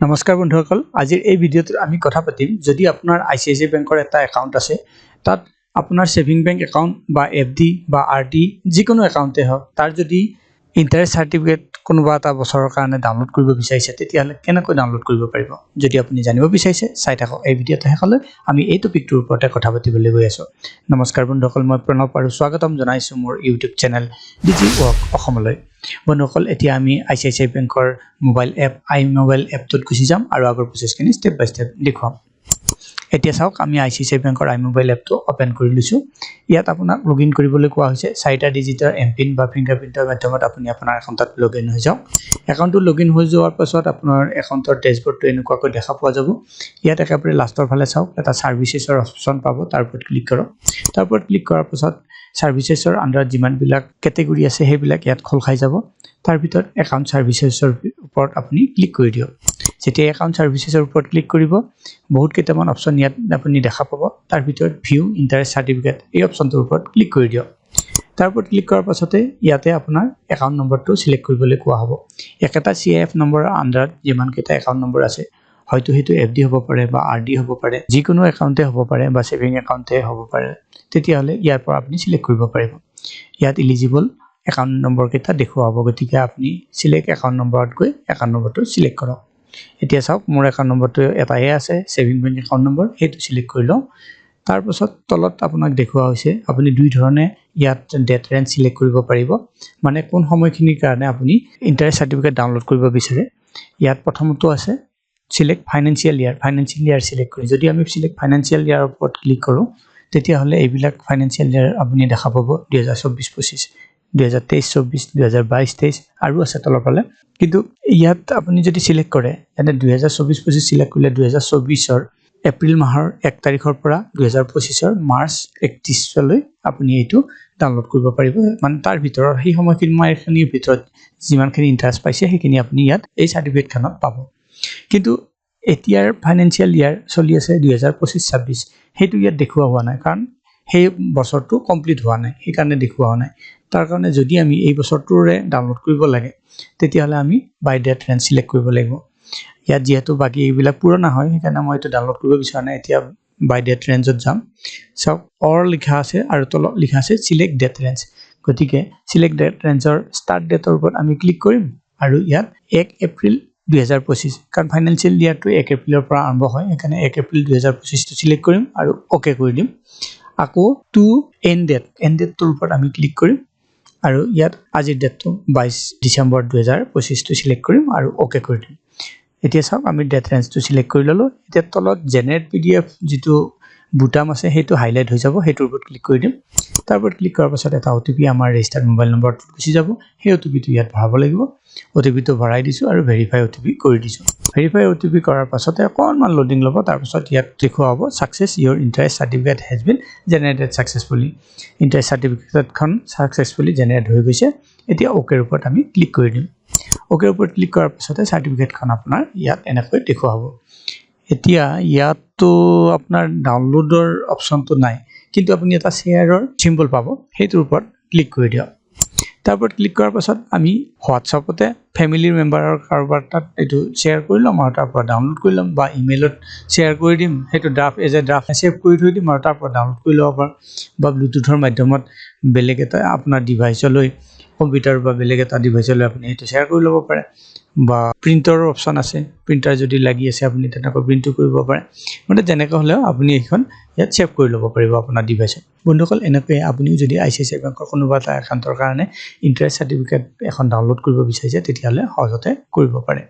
নমস্কাৰ বন্ধুসকল আজিৰ এই ভিডিঅ'টোত আমি কথা পাতিম যদি আপোনাৰ ICICI বেংকৰ এটা একাউণ্ট আছে তাত আপোনাৰ সেভিং বেংক একাউণ্ট বা FD বা RD যিকোনো একাউণ্টে হওক তাৰ যদি ইন্টাৰেষ্ট সাৰ্টিফিকেট কোনোবা এটা বছৰৰ কাৰণে ডাউনলোড কৰিব বিচাৰিছে তেতিয়াহলে কেনেকৈ ডাউনলোড কৰিব পাৰিব যদি আপুনি জানিব বিচাৰিছে চাই থাকক এই ভিডিঅ'টো শেষলৈ আমি এই টপিকটোৰ ওপৰতে কথা পাতিবলৈ গৈ আছো নমস্কাৰ বন্ধুসকল মই প্ৰণৱ আৰু স্বাগতম জনাইছো মোৰ ইউটিউব চেনেল ডিজি ৱৰ্ক অসমলৈ বন্ধুসকল এতিয়া আমি ICICI বেংকৰ মোবাইল এপ iMobile এপটোত গুচি যাম আৰু আগৰ প্ৰচেছখিনি ষ্টেপ বাই ষ্টেপ দেখুৱাম এতিয়া চাওক আমি ICICI বেংকৰ iMobile এপটো ওপেন কৰি লৈছো ইয়াত আপোনাক লগইন কৰিবলৈ কোৱা হৈছে 4টা ডিজিটৰ এমপিন বা ফিংগাৰপ্ৰিন্টৰ মাধ্যমত আপুনি আপোনাৰ একাউণ্টত লগইন হৈ যাওক একাউণ্টটো লগইন হৈ যোৱাৰ পাছত আপোনাৰ একাউণ্টৰ ড্যাশবৰ্ডটো এনেকুৱাকৈ দেখা পোৱা যাব ইয়াত একেবাৰে লাষ্টৰ ফালে চাওক এটা সাৰ্ভিসেছৰ অপচন পাব তাৰ ওপৰত ক্লিক কৰক তাৰ ওপৰত ক্লিক কৰাৰ পাছত সাৰ্ভিসেছৰ আন্ডাৰত যিমান বিলাক ক্যাটাগৰী আছে সেইবিলাক ইয়াত খোল খাই যাব তাৰ ভিতৰত একাউণ্ট সাৰ্ভিসেছৰ ওপৰত আপুনি ক্লিক কৰি দিয়ক যেতিয়া একাউণ্ট সাৰ্ভিসেছৰ ওপৰত ক্লিক কৰিব বহুত কেইটামান অপচন ইয়াত আপুনি দেখা পাব তাৰ ভিতৰত ভিউ ইন্টাৰেষ্ট সাৰ্টিফিকেট এই অপচনটোৰ ওপৰত ক্লিক কৰি দিয়ক তাৰ ওপৰত ক্লিক কৰাৰ পাছতে ইয়াতে আপোনাৰ একাউণ্ট নম্বৰটো সিলেক্ট কৰিবলৈ কোৱা হ'ব একেটা CIF নম্বৰৰ আন্ডাৰত যিমান কেইটা একাউণ্ট নম্বৰ আছে হয়তো হেতু FD হ'ব পাৰে বা RD হ'ব পাৰে যিকোনো একাউণ্টে হ'ব পাৰে বা সেভিং একাউণ্টে হ'ব পাৰে তেতিয়াহলে ইয়াৰ পৰা আপুনি সিলেক্ট কৰিব পাৰিব ইয়াত এলিজিবল একাউণ্ট নম্বৰ কেইটা দেখুৱাব গতিকে আপুনি সিলেক্ট একাউণ্ট নম্বৰত গৈ একাউণ্ট নম্বৰটো সিলেক্ট কৰক এতিয়া চাওক মোৰ একাউণ্ট নম্বৰটো এটাই আছে সেভিং বেংক একাউণ্ট নম্বৰ হেতু সিলেক্ট কৰি লওঁ তাৰ পাছত তলত আপোনাক দেখুৱা হৈছে আপুনি দুই ধৰণে ইয়াত ডেট ৰেঞ্জ সিলেক্ট কৰিব পাৰিব মানে কোন সময়খিনিৰ কাৰণে আপুনি ইন্টাৰেষ্ট সাৰ্টিফিকেট ডাউনলোড কৰিব বিচাৰে ইয়াত প্ৰথমটো আছে সিলেক্ট ফাইনান্সিয়াল ইয়াৰ সিলেক্ট কৰি যদি আমি সিলেক্ট ফাইনান্সিয়াল ইয়াৰ ওপৰত ক্লিক কৰো তেতিয়াহলে এইবিলাক ফাইনান্সিয়াল ইয়াৰ আপুনি দেখা পাব 2024-25 2023-24 2022-23 আৰু আছে তলৰ ফালে কিন্তু ইয়াত আপুনি যদি সিলেক্ট কৰে এনে 2024-25 সিলেক্ট কৰিলে 2024 এপ্ৰিল মাহৰ 1 তাৰিখৰ পৰা 2025 মাৰ্চ 31 লৈ আপুনি এইটো ডাউনলোড কৰিব পাৰিব মানে তাৰ ভিতৰত সেই সময়খিনিৰ ভিতৰত যিমানখিনি ইন্টাৰেষ্ট পাইছে সেইখিনি আপুনি ইয়াত এই সাৰ্টিফিকেটখনত পাব কিন্তু এতিয়াৰ ফাইনান্সিয়াল ইয়াৰ চলি আছে 2025-26 হেতু ইয়াত দেখুৱা হোৱা নাই কাৰণ সেই বছৰটো কমপ্লিট হোৱা নাই সেই কাৰণে দেখুৱা হোৱা নাই তাৰ কাৰণে যদি আমি এই বছৰটোৰে ডাউনলোড কৰিব লাগে তেতিয়াহলে আমি বাই ডেট ৰেঞ্জ সিলেক্ট কৰিব লাগিব ইয়াত যেহেতু বাকি এইবিলাক পুৰণা হয় সেইকাৰণে মই এটা ডাউনলোড কৰিব বিচৰা নাই এতিয়া বাই ডেট ৰেঞ্জত যাম সব অৰ লিখা আছে আৰু তলত লিখা আছে সিলেক্ট ডেট ৰেঞ্জ গতিকে সিলেক্ট ডেট ৰেঞ্জৰ স্টাৰ্ট ডেটৰ ওপৰত আমি ক্লিক কৰিম আৰু ইয়াত 1 এপ্ৰিল 2025 কাৰণ ফাইনান্সিয়াল ইয়াৰটো 1 এপ্ৰিলৰ পৰা আৰম্ভ হয় সেইকাৰণে 1 এপ্ৰিল 2025 টো সিলেক্ট কৰিম আৰু ওকে কৰি দিম আকৌ টু এণ্ড ডেটৰ ওপৰত আমি ক্লিক কৰিম আৰু ইয়াত আজিৰ ডেটটো 22 ডিসেম্বৰ 2025 টো সিলেক্ট কৰিম আৰু ওকে কৰি দিম এতিয়া চাওক আমি ডেট ৰেঞ্জটো সিলেক্ট কৰি ললো এতিয়া তলত জেনাৰেট PDF যিটো বুটাম আছে হেতু হাইলাইট হৈ যাব হেতুৰ ওপৰত ক্লিক কৰি দিম তাৰ ওপৰত ক্লিক কৰাৰ পাছত এটা OTP আমাৰ ৰেজিষ্টাৰ্ড মোবাইল নম্বৰটো গুচি যাব সেই OTPটো ইয়াত ভৰাব লাগিব OTPটো ভৰাই দিছো আৰু ভেৰিফাই OTP কৰি দিছো ভেৰিফাই OTP কৰাৰ পাছতে অকনমান লোডিং ল'ব তাৰ পাছত ইয়াত দেখুৱা হ'ব success your interest certificate has been generated successfully interest সাৰ্টিফিকেটখন সাকসেসফুলি জেনাৰেট হৈ গৈছে এতিয়া ওকেৰ ওপৰত আমি ক্লিক কৰি দিম ওকেৰ ওপৰত ক্লিক কৰাৰ পাছতে সাৰ্টিফিকেটখন আপোনাৰ ইয়াত এনেকৈ দেখুৱা হ'ব এতিয়া ইয়াতো আপোনাৰ ডাউনলোডৰ অপচনটো নাই কিন্তু আপুনি এটা শেয়াৰৰ সিম্বল পাব হেতুৰ ওপৰত ক্লিক কৰি দিয়ক তাৰ ওপৰত ক্লিক কৰাৰ পাছত আমি হোৱাটছআপতে ফ্যামিলিৰ মেম্বাৰৰ কাৰোবাৰ তাত এটো শেয়াৰ কৰি লম আৰু তাৰ পৰা ডাউনলোড কৰি লম বা ইমেইলত শেয়াৰ কৰি দিম হেতু draft as a draft save কৰি থৈ দিম আৰু তাৰ পৰা ডাউনলোড কৰি ল'ব পাৰ বা ব্লুটুথৰ মাধ্যমত বেলেগ এটা আপোনাৰ ডিভাইচলৈ কম্পিউটাৰ বা বেলেগ এটা ডিভাইচলৈ আপুনি এটো শেয়াৰ কৰি ল'ব পাৰে বা প্ৰিন্টাৰৰ অপচন আছে প্ৰিন্টাৰ যদি লাগি আছে আপুনি তেনেকৈ প্ৰিন্ট কৰিব পাৰে মানে যেনেকৈ হলেও আপুনি এইখন ইয়াত সেভ কৰি ল'ব পাৰিব আপোনাৰ ডিভাইচত বন্ধুসকল এনেকৈ আপুনিও যদি ICICI বেংকৰ কোনোবা এটা একাউণ্টৰ কাৰণে ইন্টাৰেষ্ট সাৰ্টিফিকেট এখন ডাউনলোড কৰিব বিচাৰিছে তেতিয়াহলে সহজতে কৰিব পাৰে